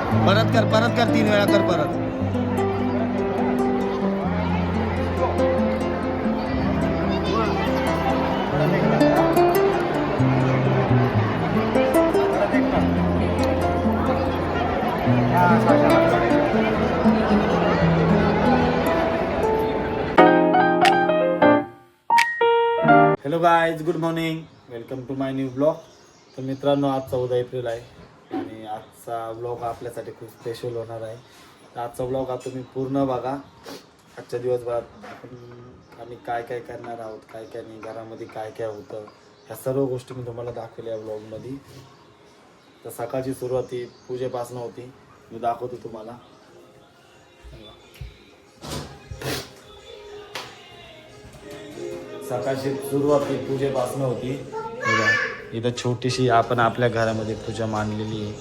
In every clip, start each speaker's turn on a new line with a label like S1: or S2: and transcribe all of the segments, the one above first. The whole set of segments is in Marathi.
S1: परत कर 3 वेळा कर परत. Hello guys, good morning, welcome to my new blog. तर मित्रांनो, आज 14 एप्रिल आहे आणि आजचा ब्लॉग आपल्यासाठी खूप स्पेशल होणार आहे. तर आजचा ब्लॉग हा तुम्ही पूर्ण बघा. आजच्या दिवसभरात आम्ही काय काय करणार आहोत, काय काय नाही, घरामध्ये काय काय होतं, ह्या सर्व गोष्टी मी तुम्हाला दाखवल्या या ब्लॉगमध्ये. तर सकाळची सुरुवात ही पूजेपासून होती, मी दाखवतो तुम्हाला. सकाळची सुरुवात ही पूजेपासून होती. इथं छोटीशी आपण आपल्या घरामध्ये पूजा मांडलेली आहे.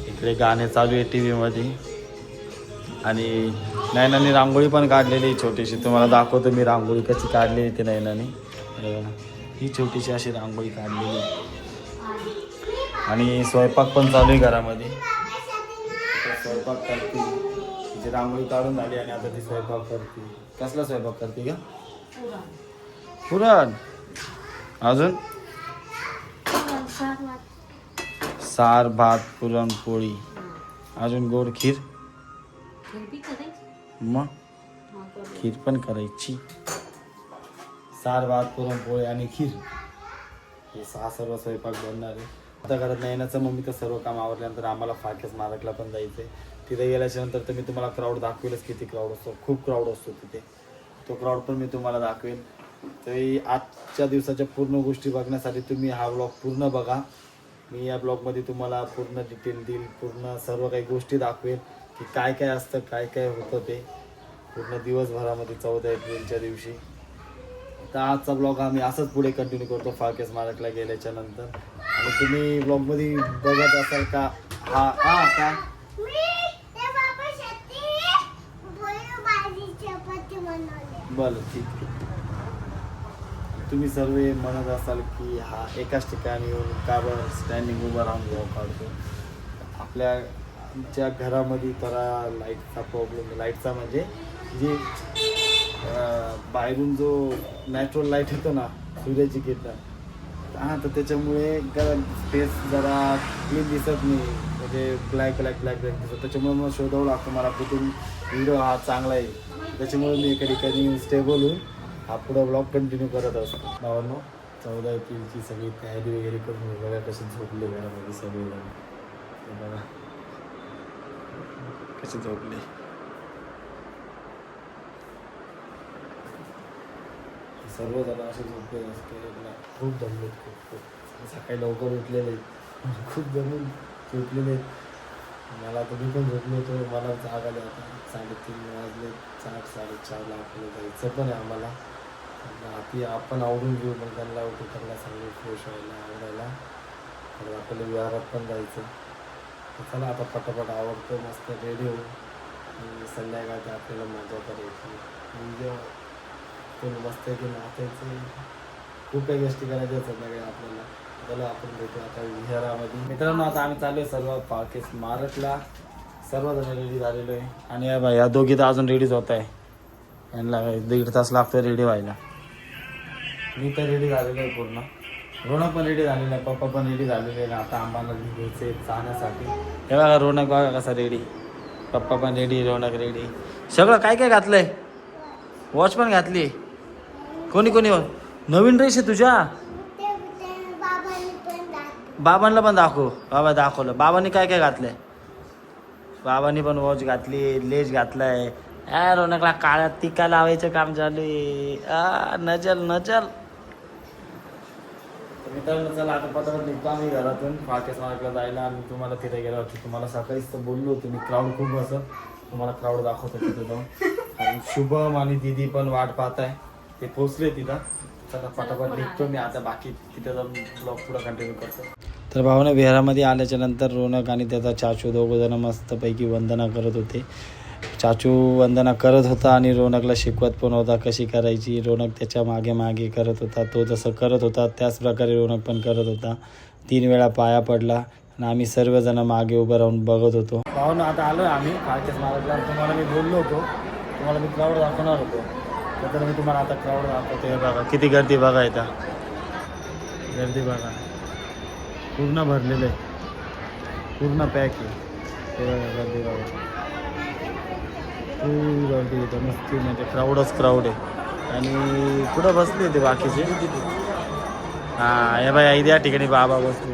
S1: इकडे गाणे चालू आहे टी व्हीमध्ये आणि नैनाने रांगोळी पण काढलेली छोटीशी. तुम्हाला दाखवतो मी रांगोळी कशी काढलेली ती नैनाने. ही छोटीशी अशी रांगोळी काढलेली आणि स्वयंपाक पण चालू आहे घरामध्ये. स्वयंपाक करते, तिची रांगोळी काढून झाली आणि आता ती स्वयंपाक करते. कसला स्वयंपाक करते का? पुरण. अजून सार, भात, पुरणपोळी, अजून गोड खीर. मग खीर पण करायची. सार, भात, पुरणपोळी आणि खीर हे 6 सर्व स्वयंपाक बनणार आहे. आता घरात नैनाचं मम्मी तर सर्व काम आवरल्यानंतर आम्हाला फाकेस मारकला पण जायचं आहे. तिथे गेल्याच्या नंतर तर मी तुम्हाला क्राऊड दाखवेलच, किती क्राऊड असतो. खूप क्राऊड असतो तिथे. तो क्राऊड पण मी तुम्हाला दाखवेल. तरी आजच्या दिवसाच्या पूर्ण गोष्टी बघण्यासाठी तुम्ही हा ब्लॉग पूर्ण बघा. मी या ब्लॉगमध्ये तुम्हाला पूर्ण डिटेल देईल, पूर्ण सर्व काही गोष्टी दाखवेल की काय काय असतं, काय काय होतं ते पूर्ण दिवसभरामध्ये 14 एप्रिलच्या दिवशी. तर आजचा ब्लॉग आम्ही असंच पुढे कंटिन्यू करतो फाकेस मारकला गेल्याच्या नंतर. आणि तुम्ही ब्लॉगमध्ये बघत असाल का काय बरं ठीक आहे. तुम्ही सर्व म्हणत असाल की हा एकाच ठिकाणी येऊन का बरं स्टँडिंग उभं राहून ब्लॉग काढतो. आमच्या घरामध्ये तर लाईटचा प्रॉब्लेम आहे. लाईटचा म्हणजे जी बाहेरून जो नॅचरल लाईट येतो ना, सूर्याची किरण, तर त्याच्यामुळे स्पेस जरा क्लीन दिसत नाही, म्हणजे ब्लॅक दिसत. त्याच्यामुळे मग शोधावं लागतं मला कुठून व्हिडिओ हा चांगला आहे. त्याच्यामुळे मी एका ठिकाणी स्टेबल होऊन हा पुढं ब्लॉग कंटिन्यू करत असतो. भावांनो, 14 एप्रिलची सगळी तयारी वगैरे करून बघा कशी झोपले घरामध्ये सगळे जण. बघा कसे झोपले. सर्वजण असे झोपले असते. खूप दमले, खूप सकाळी लवकर उठलेले, खूप जमून झोपलेले. मला तर मी पण झोपलो होतो. मला जाग आली. आता 3:30 वाजले. 4-4:30ला आपल्याला जायचं पण आहे आम्हाला. आधी आपण आवडून घेऊ, मग त्यांना उठू, त्यांना सांगू फ्रेश व्हायला, आवडायला. तर आपल्याला विहारात पण जायचं. तर चला आता पटापट आवडतो, मस्त रेडी होऊ. संध्याकाळची आपल्याला मजा करायची, म्हणजे कोण मस्त की नाचायचं. खूप काही गोष्टी करायच्या संध्याकाळी आपल्याला. चला आपण भेटू आता विहारामध्ये. मित्रांनो, आता आम्ही चालू आहे सर्व फाकेस मारकला. सर्वजण रेडी झालेलो आहे आणि या दोघी तर अजून रेडीच होत आहे. यांना 1.5 तास लागतो रेडी व्हायला. मी तर रेडी झालेलो आहे पूर्ण. रोनक पण रेडी झालेला आहे, पप्पा पण रेडी झालेले आहे. आता आम्हाला घ्यायचे जाण्यासाठी. हे बघा रोनक, बघा कसा रेडी. पप्पा पण रेडी, रोनक रेडी. सगळं काय काय घातलंय. वॉच पण घातली. कोणी नवीन ड्रेस आहे तुझ्या. बाबांना पण दाखव. बाबा दाखवलं. बाबांनी काय काय घातलंय. बाबांनी पण वॉच घातली, लेस घातलाय. रोनकला काळ्यात टिका लावायचं काम चालू आहे. नजल. मित्रांनो, चला आता पटापट निघतो आम्ही घरातून फाकेस मार्कला जायला. आणि तुम्हाला तिथे गेलो होतो, तुम्हाला सकाळीच तर बोललो होतो मी, क्राऊड खूप असं. तुम्हाला क्राऊड दाखवतो तिथे जाऊन. आणि शुभम आणि दीदी पण वाट पाहत आहे, ते पोचले तिथं. चला पटापट निघतो मी आता. बाकी तिथे जाऊन ब्लॉग पुढं कंटिन्यू करतो. तर भावना विहारामध्ये आल्याच्या नंतर रोनक आणि त्याचा चाचू दोघंजण मस्तपैकी वंदना करत होते. चाचू वंदना करत होता आणि रोनकला शिकवत पण होता कशी करायची. रोनक त्याच्या मागे मागे करत होता. तो जसं करत होता त्याच प्रकारे रोनक पण करत होता. 3 वेळा पाया पडला. आणि आम्ही सर्वजण मागे उभं राहून बघत होतो. भावना आता आलो आहे आम्ही खालच्या स्मारकला. तुम्हाला मी बोललो होतो, तुम्हाला मी क्राऊड दाखवणार होतो, तर मी तुम्हाला आता क्राऊड दाखवतो. हे बघा किती गर्दी बघा इथं, गर्दी बघा पूर्ण भरलेलं आहे, पूर्ण पॅक आहे. हे बघा गर्दी बघा, खूप गर्दी येतं मस्ती, म्हणजे क्राऊडच क्राऊड आहे. आणि कुठं बसले होते बाकीचे? हां हे बाय या ठिकाणी बाबा बसले,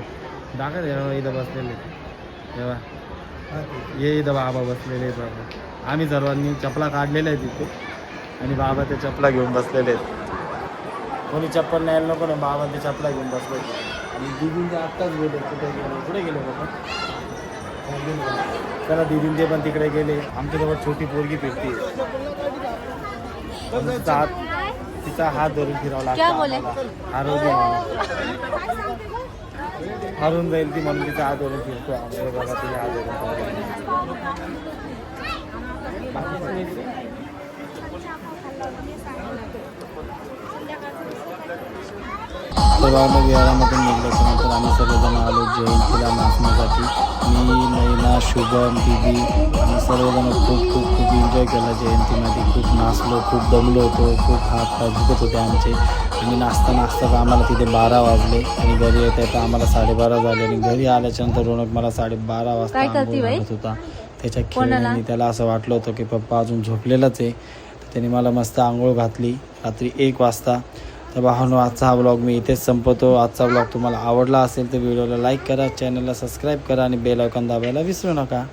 S1: दाखल इथं बसलेले तेव्हा, ये इथं बाबा बसलेले आहेत. बाबा आम्ही सर्वांनी चपला काढलेल्या आहेत तिथे, आणि बाबा ते चपला घेऊन बसलेले आहेत. कोणी चप्पल न्यायला नको ना, बाबा ते चपला घेऊन बसले. आणि दिदींचे आत्ताच गेले, कुठे गेले बाबा? चला दिदींचे पण तिकडे गेले. आमच्याजवळ छोटी पोरगी फिरती, तिचा हात धरून फिरावं लागतं, हरून जाईल ती म्हणून तिचा हात धरून फिरतो आम्ही. बघा तिला हात धरून तेव्हा विहारामधून निघल्याच्यानंतर आम्ही सर्वजण आलो जयंतीला नाचण्यासाठी. मी, नैना, शुभम, दीदी आम्ही सर्वजण खूप एन्जॉय केला जयंतीमध्ये. खूप नाचलो, खूप दमलो होतो, खूप हात पाय दुखत होते आमचे. आणि नाचता आम्हाला तिथे 12 वाजले, आणि घरी येता आम्हाला 12:30 झाले. आणि घरी आल्याच्यानंतर रोनक मला 12:30 वाजता आंघोळ घालत होता. त्याच्या खेळण्याने त्याला असं वाटलं होतं की पप्पा अजून झोपलेलाच आहे. तर त्याने मला मस्त आंघोळ घातली रात्री 1 वाजता. तर भावांनो, आजचा हा ब्लॉग मी इथेच संपवतो. आजचा ब्लॉग तुम्हाला आवडला असेल तर व्हिडिओला लाईक करा, चॅनलला सबस्क्राईब करा, आणि बेल आयकॉन दाबायला विसरू नका.